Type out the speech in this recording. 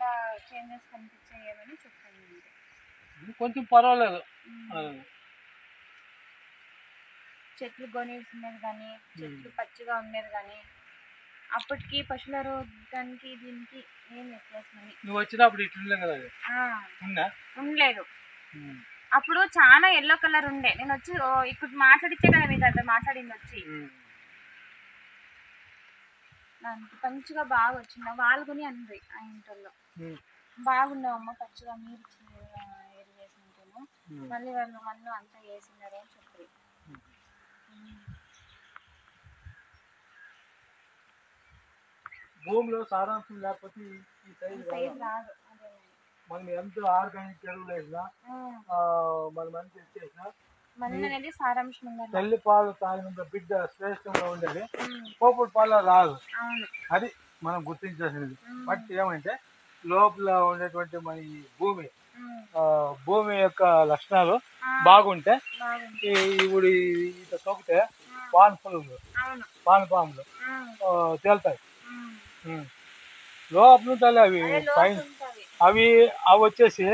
అట్లా చేంజెస్ కనిపించాయేమని చెప్పాను. కొంచెం పర్వాలేదు. చెట్లు కొనేసినది కానీ చెట్లు పచ్చిగా ఉండేది కానీ అప్పటికి పశువుల రోగానికి దీనికి ఏం వ్యత్యాసం అని. నువ్వు వచ్చినప్పుడు ఇట్లుండే కదా ఉండలేదు. అప్పుడు చాలా ఎల్లో కలర్ ఉండే. నేను వచ్చి ఇక్కడ మాట్లాడిచ్చే కదా మీకు అట్లా మాట్లాడింది వచ్చి దానికి మంచిగా బాగా వచ్చింది. వాళ్ళు కొని అంది ఆ ఇంట్లో బాగున్నావమ్మ పచ్చిగా మీరు ఎరువు వేసినట్టు మళ్ళీ వాళ్ళు మన్ను అంతా వేసినారు అని చెప్పి భూమిలో సారాంశం లేకపోతే ఈ సైజు రాదు. మనం ఎంత ఆర్గానిక్ ఎరువులు వేసినా మన మంచి చేసినా తల్లి పాలు తాగినంత బిడ్డ శ్రేష్టంగా ఉండేది, పోపుడు పాలు రాదు. అది మనం గుర్తించాల్సినది. బట్ ఏమంటే లోపల ఉండేటువంటి మన ఈ భూమి యొక్క లక్షణాలు బాగుంటే ఇప్పుడు ఈత తొక్కితే పాములు తేలుతాయి లోపల ఉంటాయి. అవి వచ్చేసి